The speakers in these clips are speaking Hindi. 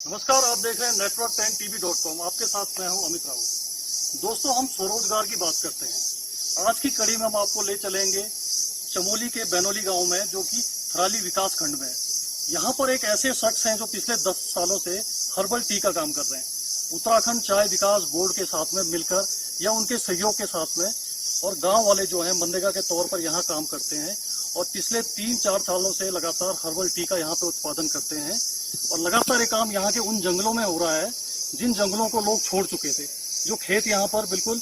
नमस्कार, आप देख रहे हैं network10tv.com। आपके साथ मैं हूं अमित राव। दोस्तों, हम स्वरोजगार की बात करते हैं। आज की कड़ी में हम आपको ले चलेंगे चमोली के बैनोली गांव में, जो कि थराली विकास खंड में है। यहाँ पर एक ऐसे शख्स हैं जो पिछले 10 सालों से हर्बल टी का काम कर रहे हैं। उत्तराखंड चाय विकास बोर्ड के साथ में मिलकर या उनके सहयोग के साथ में, और गाँव वाले जो है मनरेगा के तौर पर यहाँ काम करते हैं और पिछले 3-4 सालों से लगातार हर्बल टी का यहाँ पे उत्पादन करते हैं। और लगातार ये काम यहाँ के उन जंगलों में हो रहा है जिन जंगलों को लोग छोड़ चुके थे। जो खेत यहाँ पर बिल्कुल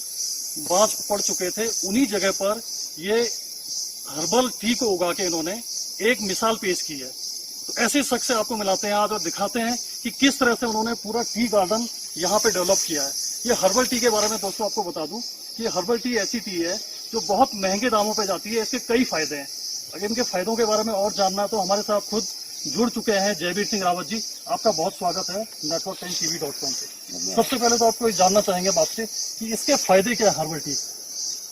बांझ पड़ चुके थे, उन्हीं जगह पर ये हर्बल टी को उगा के इन्होंने एक मिसाल पेश की है। तो ऐसे शख्स से आपको मिलाते हैं आज और दिखाते हैं कि किस तरह से उन्होंने पूरा टी गार्डन यहाँ पे डेवलप किया है। ये हर्बल टी के बारे में दोस्तों आपको बता दूं कि ये हर्बल टी ऐसी टी है जो बहुत महंगे दामों पे जाती है। इसके कई फायदे हैं। अगर इनके फायदों के बारे में और जानना है तो हमारे साथ खुद जुड़ चुके हैं जयवीर सिंह रावत जी। आपका बहुत स्वागत है network10tv.com पे। सबसे पहले तो आपको जानना चाहेंगे बात से कि इसके फायदे क्या है हर्बल टी?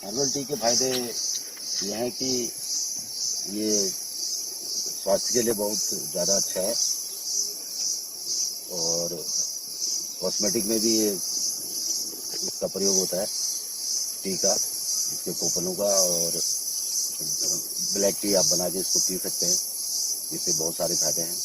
हर्बल टी के फायदे ये हैं कि ये स्वास्थ्य के लिए बहुत ज़्यादा अच्छा है और कॉस्मेटिक में भी इसका प्रयोग होता है टी का, इसके कोपलों का। और ब्लैक टी आप बना के इसको पी सकते हैं, इससे बहुत सारे फायदे हैं।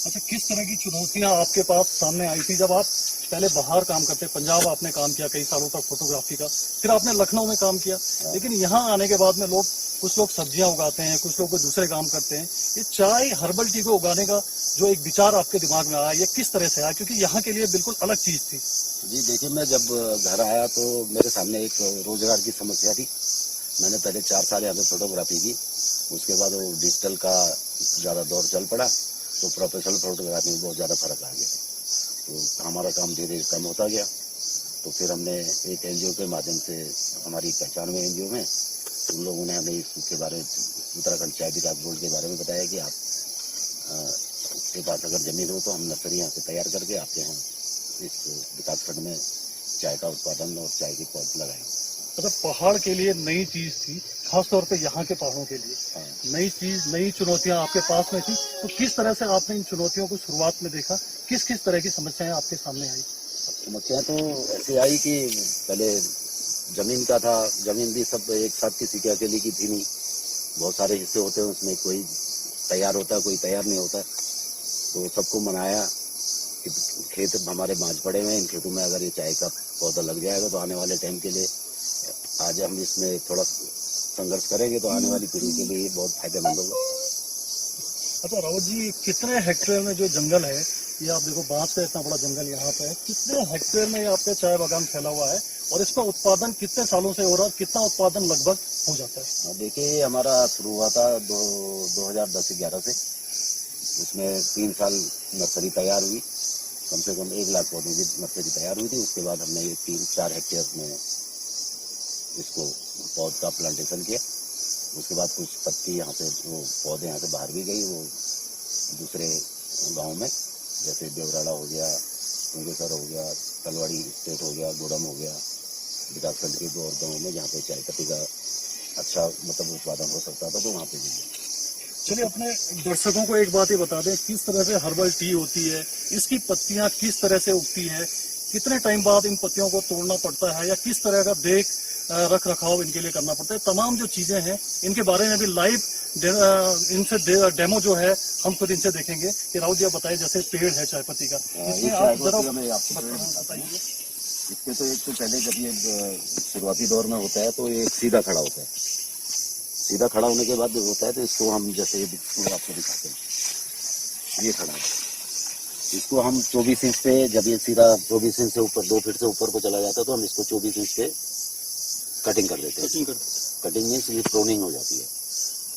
अच्छा, किस तरह की चुनौतियां आपके पास सामने आई थी जब आप पहले बाहर काम करते? पंजाब आपने काम किया कई सालों तक फोटोग्राफी का, फिर आपने लखनऊ में काम किया, लेकिन यहाँ आने के बाद में कुछ लोग सब्जियां उगाते हैं, कुछ लोग दूसरे काम करते हैं। ये चाय हर्बल टी को उगाने का जो एक विचार आपके दिमाग में आया, ये किस तरह से आया? क्योंकि यहाँ के लिए बिल्कुल अलग चीज थी। जी देखिए, मैं जब घर आया तो मेरे सामने एक रोजगार की समस्या थी। मैंने पहले 4 साल यहाँ पे फोटोग्राफी की, उसके बाद वो डिजिटल का ज़्यादा दौर चल पड़ा तो प्रोफेशनल फोटोग्राफी में बहुत ज़्यादा फर्क आ गया। तो हमारा काम धीरे धीरे कम होता गया। तो फिर हमने एक एनजीओ के माध्यम से, हमारी पहचान में एनजीओ में, उन लोगों ने हमें इसके बारे में, उत्तराखंड चाय विकास बोर्ड के बारे में बताया कि आपके पास अगर जमीन हो तो हम नर्सरी यहाँ से तैयार करके आपके यहाँ इस विकास खंड में चाय का उत्पादन और चाय की पौध लगाएंगे। मतलब पहाड़ के लिए नई चीज थी, खासतौर पे यहाँ के पहाड़ों के लिए नई चीज, नई चुनौतियां आपके पास में थी। तो किस तरह से आपने इन चुनौतियों को शुरुआत में देखा? किस किस तरह की समस्याएं आपके सामने आई? समस्या तो ऐसी आई कि पहले जमीन का था, जमीन भी सब एक साथ किसी के अकेले की थी नहीं, बहुत सारे हिस्से होते हैं, उसमें कोई तैयार होता है, कोई तैयार नहीं होता। तो सबको मनाया कि खेत हमारे बांझ पड़े हुए हैं, इन खेतों में अगर ये चाय का पौधा लग जाएगा तो आने वाले टाइम के लिए, आज हम इसमें थोड़ा संघर्ष करेंगे तो आने वाली पीढ़ी के लिए बहुत फायदेमंद होगा। अच्छा रावत जी, कितने हेक्टेयर में जो जंगल है, ये आप देखो बांस का इतना बड़ा जंगल यहाँ पे है, कितने हेक्टेयर में आपका चाय बागान फैला हुआ है और इसका उत्पादन कितने सालों से हो रहा है? कितना उत्पादन लगभग हो जाता है? देखिए, हमारा शुरू हुआ था 2010-11 से। उसमें 3 साल नर्सरी तैयार हुई, कम से कम 1 लाख पौधों की नर्सरी तैयार हुई थी। उसके बाद हमने ये 3-4 हेक्टेयर में इसको पौध का प्लांटेशन किया। उसके बाद कुछ पत्ती यहाँ से, वो पौधे यहाँ से बाहर भी गई, वो दूसरे गांव में, जैसे देवराड़ा हो गया, कुंगेसर हो गया, तलवाड़ी स्टेट हो गया, गुड़म हो गया, विकासखंड के और गाँव में जहाँ पे चाय पत्ती का अच्छा मतलब उत्पादन हो सकता था, तो वहाँ पे भी। चलिए, अपने दर्शकों को एक बात ये बता दें, किस तरह से हर्बल टी होती है, इसकी पत्तियां किस तरह से उगती है, कितने टाइम बाद इन पत्तियों को तोड़ना पड़ता है, या किस तरह का रख रखाव इनके लिए करना पड़ता है, तमाम जो चीजें हैं इनके बारे में भी लाइव इनसे डेमो जो है हम खुद इनसे देखेंगे। कि राहुल जी आप बताइए, जैसे पेड़ है चाय पत्ती का, इसमें आप जरा बताइए। इसके तो एक तो पहले जब ये शुरुआती दौर में होता है तो ये सीधा खड़ा होता है। सीधा खड़ा होने के बाद जो होता है तो इसको हम, जैसे आपको दिखाते हैं, ये खड़ा है, इसको हम 24 इंच पे, जब ये सीधा 24 इंच से ऊपर 2 फीट से ऊपर को चला जाता है तो हम इसको 24 इंच पे कटिंग कर देते हैं। कटिंग मीन्स ये प्रोनिंग हो जाती है।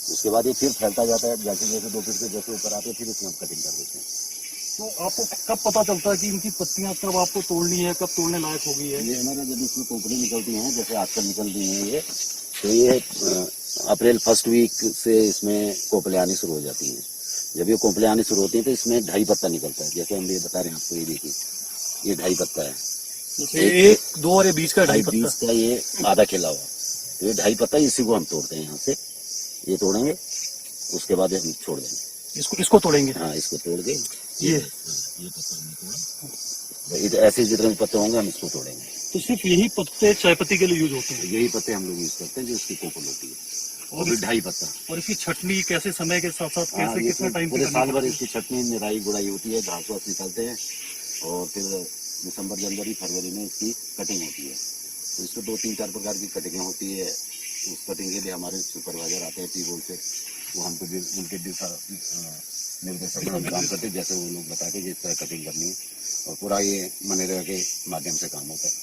उसके बाद ये फिर फैलता जाता है, जैसे जैसे 2 फीट से जैसे ऊपर आते हैं फिर इसमें हम कटिंग कर देते हैं। तो आपको कब पता चलता है कि इनकी पत्तियां कब आपको तोड़नी है, कब तोड़ने लायक हो गई है? ये हमारा जब इसमें कोंपड़ी निकलती हैं, जैसे आजकल निकल रही हैं ये, तो ये अप्रैल फर्स्ट वीक से इसमें कोपले आनी शुरू हो जाती हैं। जब ये कोपले आनी शुरू होती हैं तो इसमें 2.5 पत्ता निकलता है। जैसे हम ये बता रहे हैं आपको, ये देखिए, ये 2.5 पत्ता है, 1-2 और ये बीच का 2.5 बीच का ये आधा खिला हुआ, तो ये 2.5 पत्ता, इसी को हम तोड़ते हैं। यहाँ से ये तोड़ेंगे, उसके बाद हम छोड़ देंगे इसको तोड़ेंगे। हाँ, इसको तोड़ के ये पत्ता हमने तोड़ा। ये ऐसे जितने भी पत्ते होंगे हम इसको तोड़ेंगे। तो सिर्फ यही पत्ते चाय पत्ती के लिए यूज होते हैं? यही पत्ते हम लोग यूज करते हैं जो इसकी कोपल होती है। और 2.5 पत्ता। और इसकी छटनी कैसे समय के साथ साथ कैसे कितना टाइम पूरे साल भर इसकी छटनी निराई गुड़ाई होती है, घास वास निकालते हैं और फिर दिसंबर जनवरी फरवरी में इसकी कटिंग होती है। तो इसको 2-3-4 प्रकार की कटिंग होती है। उस कटिंग के लिए हमारे सुपरवाइजर आते हैं टी बोर्ड से, वो हमको उनके निर्देशन में काम करते हैं, जैसे वो लोग बताते हैं कि इस तरह कटिंग करनी है। और पूरा ये मनरेगा के माध्यम से काम होता है।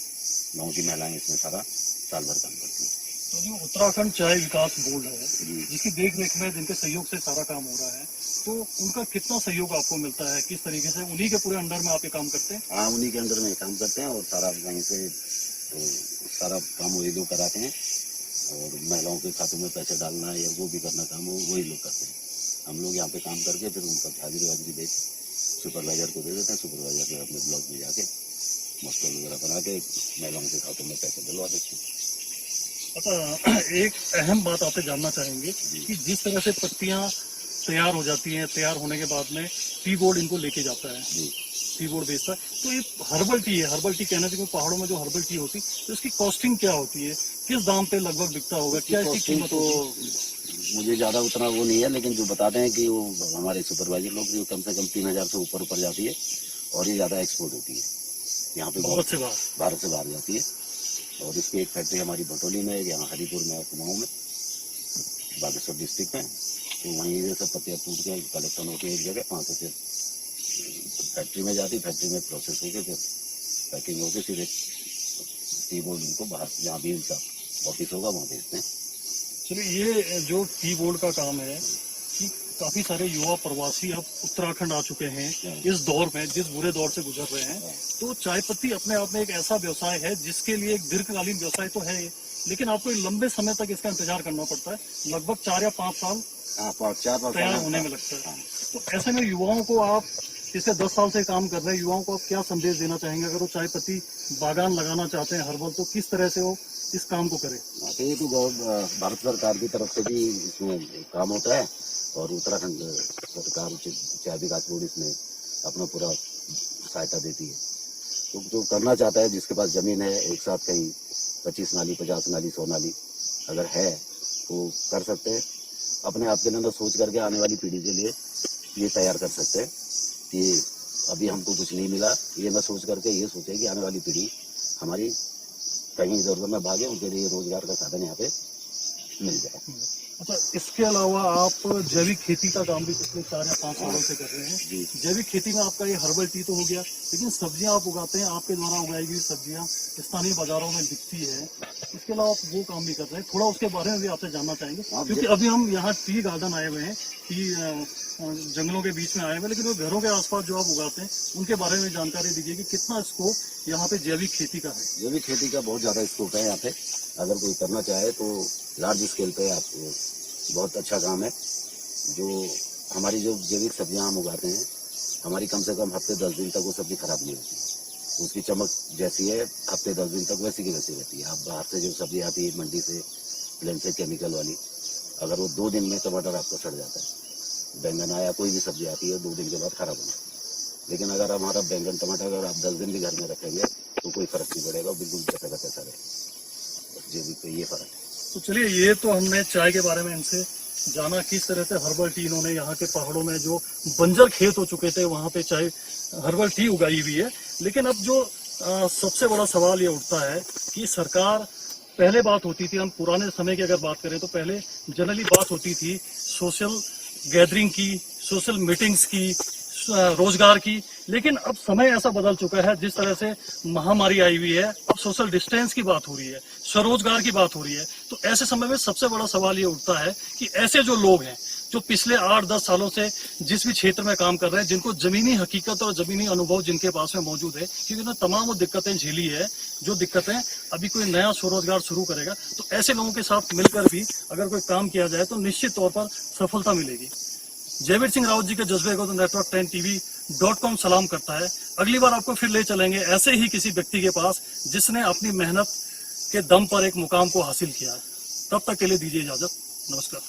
गाँव की महिलाएं इसमें सारा साल भर काम करती हैं। तो जो उत्तराखंड चाय विकास बोर्ड है, जिसकी देख रेख में जिनके सहयोग से सारा काम हो रहा है, तो उनका कितना सहयोग आपको मिलता है? किस तरीके से उन्हीं के पूरे अंडर में आप ये काम करते हैं? हाँ, उन्हीं के अंडर में काम करते हैं और सारा वहीं से तो सारा काम वही लोग कराते हैं। और महिलाओं के खातों में पैसे डालना या वो भी करना काम वही लोग करते हैं। हम लोग यहाँ पे काम करके फिर उनका हाजिरी वाजिरी दे सुपरवाइजर को दे देते हैं। सुपरवाइजर फिर अपने ब्लॉक में जाके मस्टल वगैरह बना के महिलाओं के खातों में पैसे डलवा देते हैं। अच्छा, एक अहम बात आपसे जानना चाहेंगे कि जिस तरह से पत्तियां तैयार हो जाती हैं, तैयार होने के बाद में टी बोर्ड इनको लेके जाता है, टी बोर्ड बेचता है, तो ये हर्बल टी है। हर्बल टी कहने से पहाड़ों में जो हर्बल टी होती है तो इसकी कॉस्टिंग क्या होती है? किस दाम पे लगभग बिकता होगा? क्या इसकी कीमत तो मुझे ज्यादा उतना वो नहीं है, लेकिन जो बताते हैं कि वो हमारे सुपरवाइजर लोग जो कम से कम 3000 से ऊपर जाती है और ये ज्यादा एक्सपोर्ट होती है यहाँ पे, भारत से बाहर जाती है। और इसकी एक फैक्ट्री हमारी भटोली में है, यहाँ हरिपुर में, कुमाऊं में, बागेश्वर डिस्ट्रिक्ट में। तो वहीं ये सब पत्तियाँ टूट के कलेक्शन होती है एक जगह, वहाँ से फिर फैक्ट्री में जाती, फैक्ट्री में प्रोसेस होकर फिर पैकिंग होकर सीधे टी बोर्ड इनको बाहर जहाँ भी इनका ऑफिस होगा वहाँ भेजते हैं। चलिए, ये जो टी बोर्ड का काम है कि काफी सारे युवा प्रवासी अब उत्तराखंड आ चुके हैं इस दौर में, जिस बुरे दौर से गुजर रहे हैं। तो चाय पत्ती अपने आप में एक ऐसा व्यवसाय है जिसके लिए एक दीर्घकालीन व्यवसाय तो है, लेकिन आपको लंबे समय तक इसका इंतजार करना पड़ता है, लगभग 4 या 5 साल तैयार होने में लगता है। तो ऐसे में युवाओं को आप, पिछले 10 साल से काम कर रहे हैं, युवाओं को आप क्या संदेश देना चाहेंगे? अगर वो चाय पत्ती बागान लगाना चाहते हैं हर्बल, तो किस तरह से वो इस काम को करें? ये तो भारत सरकार की तरफ से भी इसमें काम होता है और उत्तराखंड सरकार चाय विकास बोर्ड इसमें अपना पूरा सहायता देती है। तो जो करना चाहता है, जिसके पास जमीन है, एक साथ कहीं 25 नाली, 50 नाली, 100 नाली अगर है तो कर सकते हैं। अपने आप के लिए सोच करके आने वाली पीढ़ी के लिए ये तैयार कर सकते हैं कि अभी हमको कुछ नहीं मिला, ये न सोच करके ये सोचे कि आने वाली पीढ़ी हमारी कहीं इधर उधर न भागे, उनके लिए रोजगार का साधन यहाँ पे मिल जाए। अच्छा, इसके अलावा आप जैविक खेती का काम भी पिछले 4 या 5 सालों से कर रहे हैं। जैविक खेती में आपका ये हर्बल टी तो हो गया, लेकिन सब्जियां आप उगाते हैं, आपके द्वारा उगाई गई सब्जियां स्थानीय बाजारों में बिकती है। इसके अलावा आप वो काम भी कर रहे हैं, थोड़ा उसके बारे में भी आपसे जानना चाहेंगे, क्योंकि अभी हम यहाँ टी गार्डन आए हुए हैं, टी जंगलों के बीच में आए हुए, लेकिन वो घरों के आसपास जो आप उगाते हैं उनके बारे में जानकारी दीजिए कि कितना स्कोप यहाँ पे जैविक खेती का है। जैविक खेती का बहुत ज्यादा स्कोप है यहाँ पे। अगर कोई करना चाहे तो लार्ज स्केल पे आप बहुत अच्छा काम है। जो हमारी जो जैविक सब्जियां हम उगाते हैं, हमारी कम से कम हफ्ते 10 दिन तक वो सब्जी खराब नहीं होती। उसकी चमक जैसी है हफ्ते 10 दिन तक वैसी की वैसी रहती है। आप बाहर से जो सब्जी आती है मंडी से, प्लेन से, केमिकल वाली, अगर वो 2 दिन में टमाटर आपका सड़ जाता है, बैंगन आया कोई भी सब्जी आती है 2 दिन के बाद खराब होना। लेकिन अगर हमारा बैंगन टमाटर अगर आप 10 दिन भी घर में रखेंगे तो कोई फर्क नहीं पड़ेगा, बिल्कुल जैसा का तैसा रहेगा। जैविक पे ये फर्क है। तो चलिए, ये तो हमने चाय के बारे में इनसे जाना, किस तरह से हर्बल टी इन्होंने यहाँ के पहाड़ों में जो बंजर खेत हो चुके थे वहाँ पे चाय हर्बल टी उगाई हुई है। लेकिन अब जो सबसे बड़ा सवाल ये उठता है कि सरकार, पहले बात होती थी, हम पुराने समय की अगर बात करें तो पहले जनरली बात होती थी सोशल गैदरिंग की, सोशल मीटिंग्स की, रोजगार की, लेकिन अब समय ऐसा बदल चुका है, जिस तरह से महामारी आई हुई है, अब सोशल डिस्टेंस की बात हो रही है, स्वरोजगार की बात हो रही है। तो ऐसे समय में सबसे बड़ा सवाल ये उठता है कि ऐसे जो लोग हैं जो पिछले 8-10 सालों से जिस भी क्षेत्र में काम कर रहे हैं, जिनको जमीनी हकीकत और जमीनी अनुभव जिनके पास में मौजूद है, क्योंकि उन्होंने तमाम वो दिक्कतें झेली है, जो दिक्कतें अभी कोई नया स्वरोजगार शुरू करेगा, तो ऐसे लोगों के साथ मिलकर भी अगर कोई काम किया जाए तो निश्चित तौर पर सफलता मिलेगी। जयवीर सिंह रावत जी के जज्बे को तो Network 10 TV.com सलाम करता है। अगली बार आपको फिर ले चलेंगे ऐसे ही किसी व्यक्ति के पास जिसने अपनी मेहनत के दम पर एक मुकाम को हासिल किया है। तब तक के लिए दीजिए इजाजत, नमस्कार।